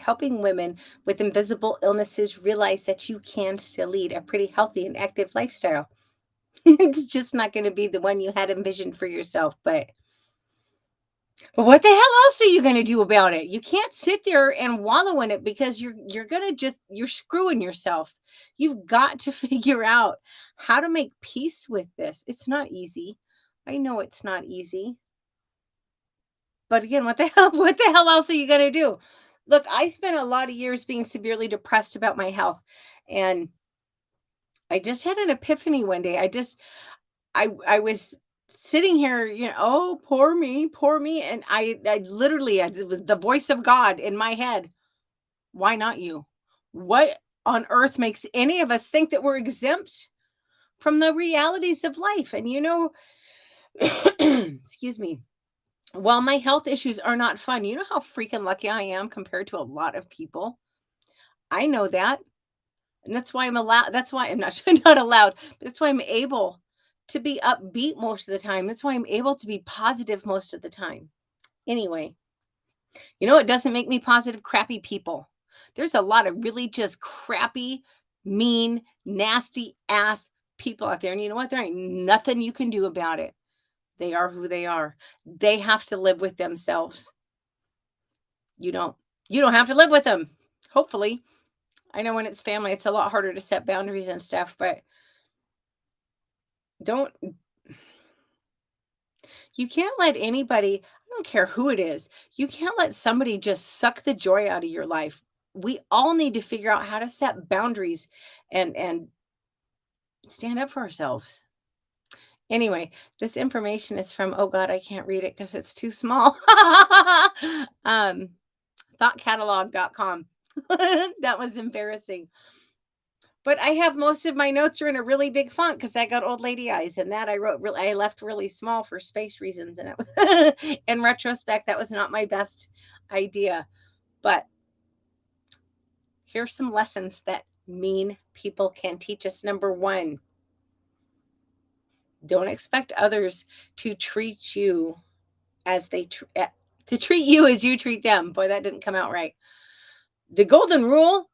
helping women with invisible illnesses realize that you can still lead a pretty healthy and active lifestyle. It's just not going to be the one you had envisioned for yourself, but what the hell else are you going to do about it? You can't sit there and wallow in it because you're going to just you're screwing yourself. You've got to figure out how to make peace with this. It's not easy. I know it's not easy. But again, what the hell what the hell else are you going to do? Look, I spent a lot of years being severely depressed about my health, and I just had an epiphany one day. I was sitting here, "Oh, poor me," and I literally it was the voice of God in my head. "Why not you? What on earth makes any of us think that we're exempt from the realities of life?" And excuse me. While my health issues are not fun, you know how freaking lucky I am compared to a lot of people? I know that. And that's why I'm not not allowed, but that's why I'm able to be upbeat most of the time. That's why I'm able to be positive most of the time. Anyway, it doesn't make me positive? Crappy people. There's a lot of really just crappy, mean, nasty ass people out there. And you know what? There ain't nothing you can do about it. They are who they are. They have to live with themselves. You don't you don't have to live with them. Hopefully. I know when it's family, it's a lot harder to set boundaries and stuff, but don't you can't let anybody, I don't care who it is, you can't let somebody just suck the joy out of your life. We all need to figure out how to set boundaries and stand up for ourselves. Anyway, this information is from, oh God, I can't read it because it's too small. um, thoughtcatalog.com. That was embarrassing. But I have most of my notes are in a really big font because I got old lady eyes, and that I left really small for space reasons, and in retrospect, that was not my best idea. But here's some lessons that mean people can teach us. Number one, don't expect others to treat you as to treat you as you treat them. Boy, that didn't come out right. The golden rule,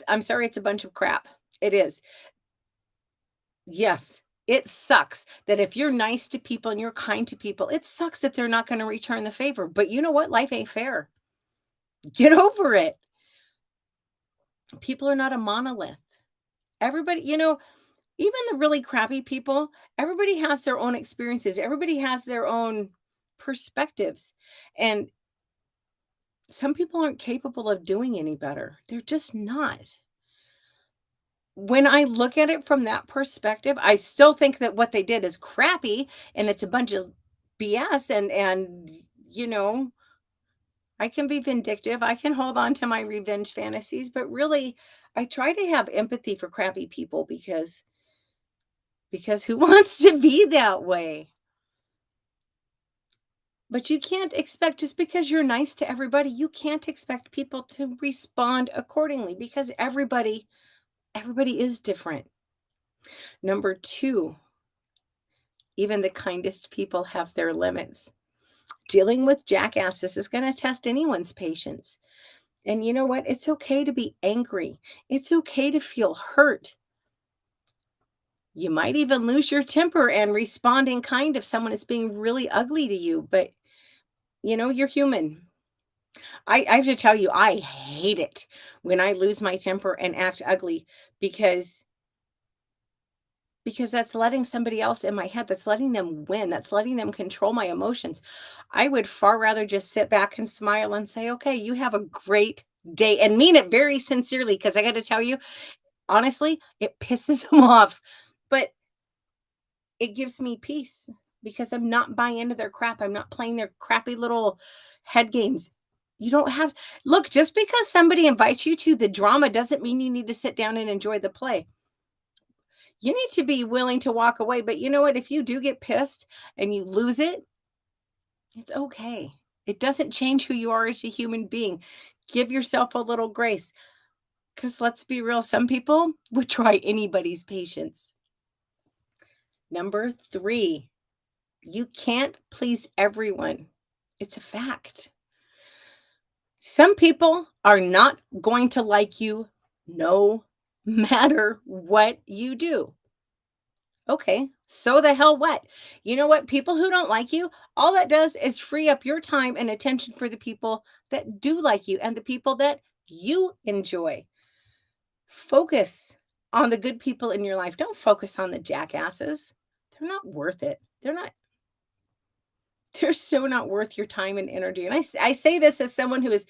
I'm sorry, it's a bunch of crap. It is. Yes, it sucks that if you're nice to people and you're kind to people, it sucks that they're not going to return the favor. But you know what? Life ain't fair. Get over it. People are not a monolith. Everybody, even the really crappy people, everybody has their own experiences. Everybody has their own perspectives. And some people aren't capable of doing any better. They're just not. When I look at it from that perspective, I still think that what they did is crappy and it's a bunch of BS and you know, I can be vindictive. I can hold on to my revenge fantasies, but really I try to have empathy for crappy people because who wants to be that way? But you can't expect just because you're nice to everybody, you can't expect people to respond accordingly because everybody is different. Number 2, even the kindest people have their limits. Dealing with jackasses is going to test anyone's patience. And you know what? It's okay to be angry. It's okay to feel hurt. You might even lose your temper and respond in kind if someone is being really ugly to you, but you're human. I have to tell you, I hate it when I lose my temper and act ugly because that's letting somebody else in my head, that's letting them win, that's letting them control my emotions. I would far rather just sit back and smile and say, "Okay, you have a great day," and mean it very sincerely because I gotta tell you, honestly, it pisses them off, but it gives me peace because I'm not buying into their crap, I'm not playing their crappy little head games. You don't have Look, just because somebody invites you to the drama doesn't mean you need to sit down and enjoy the play. You need to be willing to walk away, but you know what? If you do get pissed and you lose it, it's okay. It doesn't change who you are as a human being. Give yourself a little grace. Because let's be real, some people would try anybody's patience. Number 3, you can't please everyone. It's a fact. Some people are not going to like you no matter what you do. Okay, so the hell what? You know what? People who don't like you, all that does is free up your time and attention for the people that do like you and the people that you enjoy. Focus on the good people in your life. Don't focus on the jackasses. They're not worth it. They're so not worth your time and energy. And I say this as someone who is,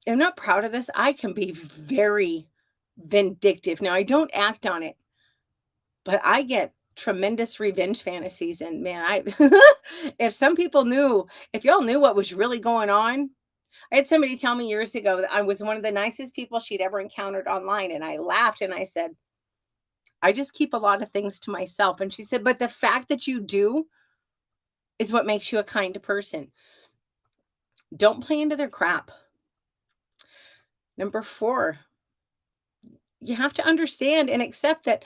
I'm not proud of this. I can be very vindictive. Now, I don't act on it, but I get tremendous revenge fantasies. And man, if some people knew, if y'all knew what was really going on, I had somebody tell me years ago that I was one of the nicest people she'd ever encountered online. And I laughed and I said, I just keep a lot of things to myself. And she said, but the fact that you do is what makes you a kind person. Don't play into their crap. Number 4, you have to understand and accept that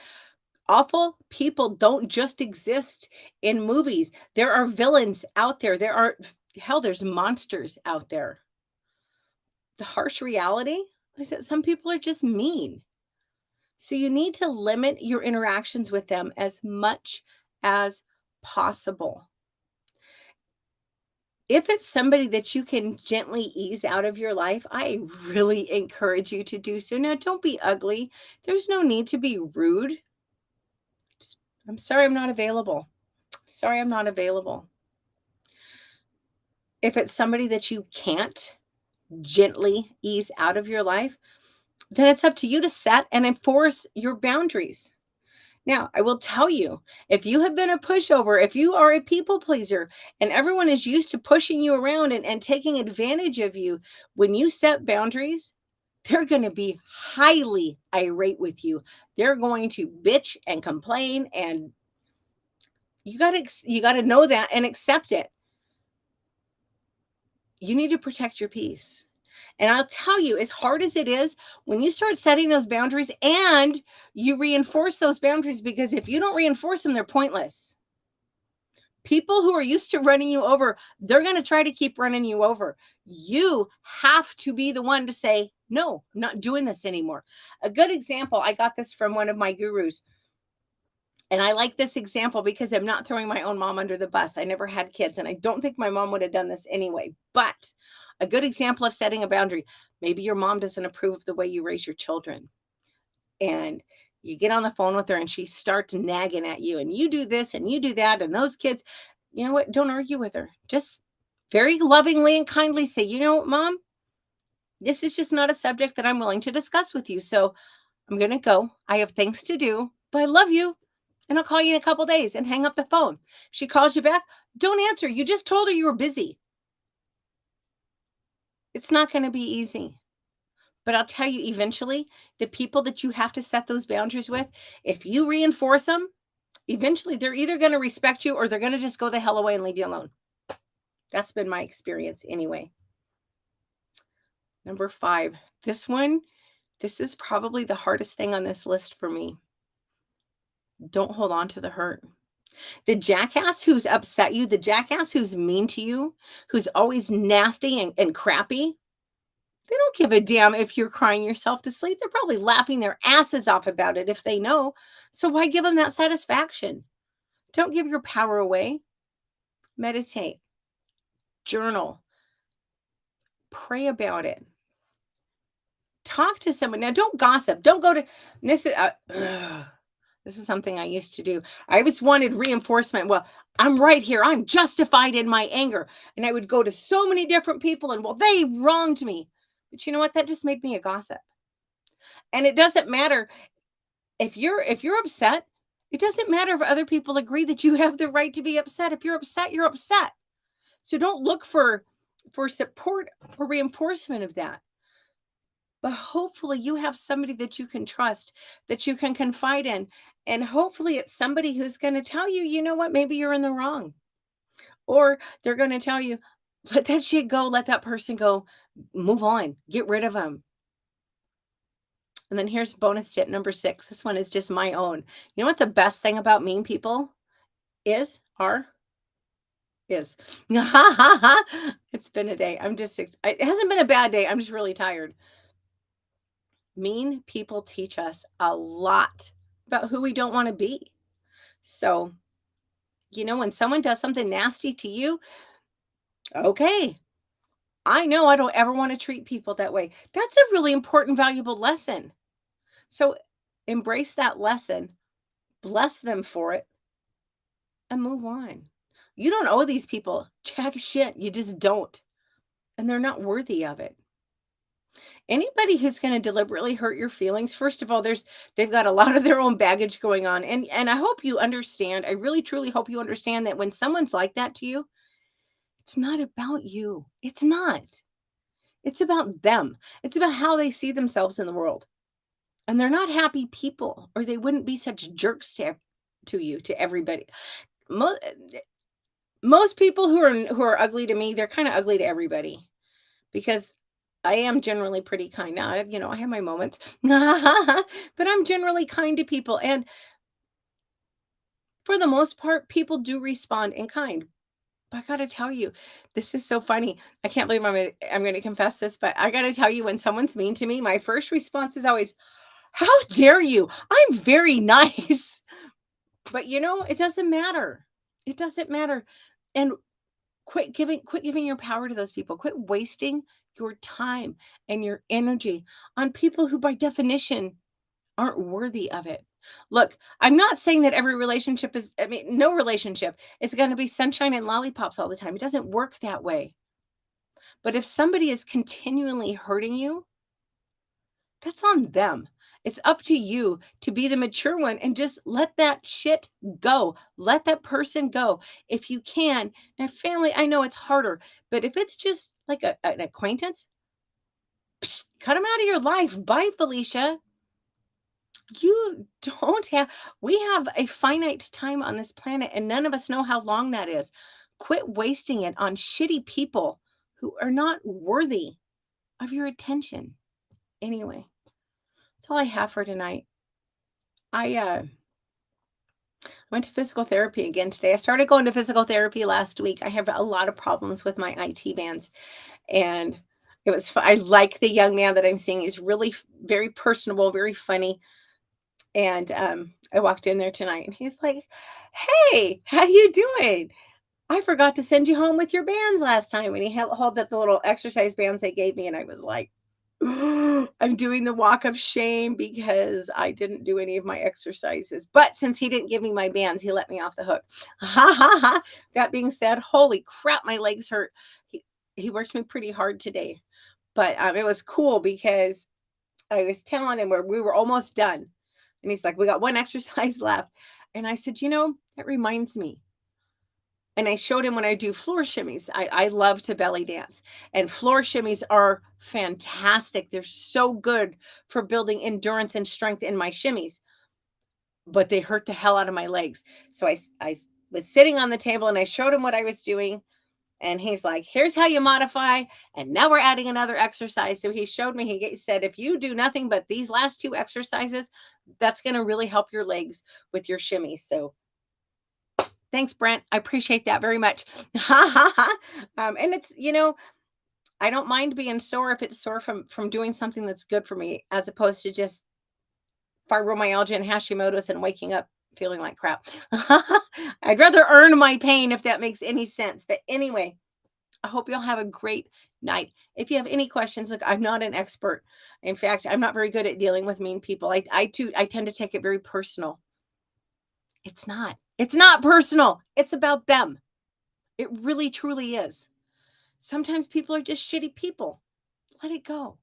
awful people don't just exist in movies. There are villains out there. There's monsters out there. The harsh reality is that some people are just mean. So you need to limit your interactions with them as much as possible. If it's somebody that you can gently ease out of your life, I really encourage you to do so. Now, don't be ugly. There's no need to be rude. Just, I'm sorry I'm not available. Sorry I'm not available. If it's somebody that you can't gently ease out of your life, then it's up to you to set and enforce your boundaries. Now, I will tell you, if you have been a pushover, if you are a people pleaser, and everyone is used to pushing you around and taking advantage of you, when you set boundaries, they're going to be highly irate with you. They're going to bitch and complain, and you got to know that and accept it. You need to protect your peace. And I'll tell you, as hard as it is, when you start setting those boundaries and you reinforce those boundaries, because if you don't reinforce them, they're pointless. People who are used to running you over, they're going to try to keep running you over. You have to be the one to say, no, I'm not doing this anymore. A good example, I got this from one of my gurus. And I like this example because I'm not throwing my own mom under the bus. I never had kids, and I don't think my mom would have done this anyway. But a good example of setting a boundary, maybe your mom doesn't approve of the way you raise your children. And you get on the phone with her and she starts nagging at you, and you do this and you do that. And those kids, you know what? Don't argue with her. Just very lovingly and kindly say, you know what, mom, this is just not a subject that I'm willing to discuss with you. So I'm going to go. I have things to do, but I love you. And I'll call you in a couple days, and hang up the phone. She calls you back. Don't answer. You just told her you were busy. It's not going to be easy. But I'll tell you, eventually, the people that you have to set those boundaries with, if you reinforce them, eventually they're either going to respect you or they're going to just go the hell away and leave you alone. That's been my experience anyway. Number 5. This is probably the hardest thing on this list for me. Don't hold on to the hurt. The jackass who's upset you, the jackass who's mean to you, who's always nasty and crappy, they don't give a damn if you're crying yourself to sleep. They're probably laughing their asses off about it if they know. So why give them that satisfaction? Don't give your power away. Meditate, journal, pray about it. Talk to someone. Now, don't gossip. Don't go to this. This is something I used to do. I always wanted reinforcement. Well, I'm right here. I'm justified in my anger. And I would go to so many different people and, well, they wronged me. But you know what? That just made me a gossip. And it doesn't matter if you're upset. It doesn't matter if other people agree that you have the right to be upset. If you're upset, you're upset. So don't look for support or reinforcement of that. But hopefully you have somebody that you can trust, that you can confide in. And hopefully it's somebody who's going to tell you, you know what, maybe you're in the wrong. Or they're going to tell you, let that shit go, let that person go, move on, get rid of them. And then here's bonus tip number 6. This one is just my own. You know what the best thing about mean people is is. It's been a day. It hasn't been a bad day. I'm just really tired. Mean people teach us a lot about who we don't want to be. So, when someone does something nasty to you, okay, I know I don't ever want to treat people that way. That's a really important, valuable lesson. So, embrace that lesson, bless them for it, and move on. You don't owe these people jack shit. You just don't. And they're not worthy of it. Anybody who's going to deliberately hurt your feelings, first of all, they've got a lot of their own baggage going on. And I hope you understand. I really truly hope you understand that when someone's like that to you, it's not about you. It's not. It's about them. It's about how they see themselves in the world. And they're not happy people, or they wouldn't be such jerks to you, to everybody. Most, most people who are ugly to me, they're kind of ugly to everybody, because I am generally pretty kind. Now, I have my moments, but I'm generally kind to people. And for the most part, people do respond in kind. But I got to tell you, this is so funny. I can't believe I'm going to confess this, but I got to tell you, when someone's mean to me, my first response is always, "How dare you? I'm very nice." But it doesn't matter. It doesn't matter. And quit giving your power to those people. Quit wasting your time and your energy on people who by definition aren't worthy of it. Look, I'm not saying that every relationship is, I mean, no relationship is going to be sunshine and lollipops all the time. It doesn't work that way. But if somebody is continually hurting you, that's on them. It's up to you to be the mature one and just let that shit go. Let that person go. If you can, and family, I know it's harder, but if it's just like an acquaintance, cut them out of your life. Bye, Felicia. You don't have, we have a finite time on this planet, and none of us know how long that is. Quit wasting it on shitty people who are not worthy of your attention. Anyway, that's all I have for tonight. I went to physical therapy again today. I started going to physical therapy last week. I have a lot of problems with my IT bands, and I like the young man that I'm seeing. He's really very personable, very funny. And I walked in there tonight, and he's like, "Hey, how you doing? I forgot to send you home with your bands last time." And he holds up the little exercise bands they gave me, and I was like, I'm doing the walk of shame because I didn't do any of my exercises. But since he didn't give me my bands, he let me off the hook. Ha ha ha. That being said, holy crap, my legs hurt. He worked me pretty hard today. But it was cool because I was telling him where we were almost done. And he's like, "We got one exercise left." And I said, that reminds me. And I showed him when I do floor shimmies. I love to belly dance. And floor shimmies are fantastic. They're so good for building endurance and strength in my shimmies. But they hurt the hell out of my legs. So I was sitting on the table, and I showed him what I was doing. And he's like, "Here's how you modify. And now we're adding another exercise." So he showed me, he said, "If you do nothing but these last two exercises, that's going to really help your legs with your shimmies." So thanks, Brent. I appreciate that very much. And it's, I don't mind being sore if it's sore from doing something that's good for me, as opposed to just fibromyalgia and Hashimoto's and waking up feeling like crap. I'd rather earn my pain, if that makes any sense. But anyway, I hope you'll have a great night. If you have any questions, look, I'm not an expert. In fact, I'm not very good at dealing with mean people. I tend to take it very personal. It's not. It's not personal. It's about them. It really, truly is. Sometimes people are just shitty people. Let it go.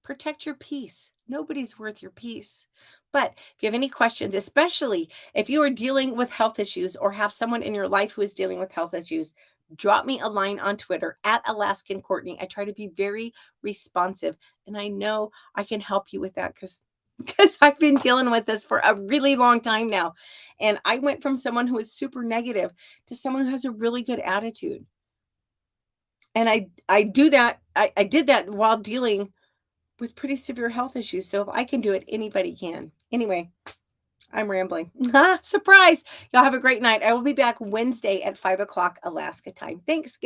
Protect your peace. Nobody's worth your peace. But if you have any questions, especially if you are dealing with health issues or have someone in your life who is dealing with health issues, drop me a line on Twitter at Alaskan Courtney. I try to be very responsive, and I know I can help you with that because I've been dealing with this for a really long time now. And I went from someone who was super negative to someone who has a really good attitude. And I do that. I did that while dealing with pretty severe health issues. So if I can do it, anybody can. Anyway, I'm rambling. Surprise. Y'all have a great night. I will be back Wednesday at 5 o'clock Alaska time. Thanks. Good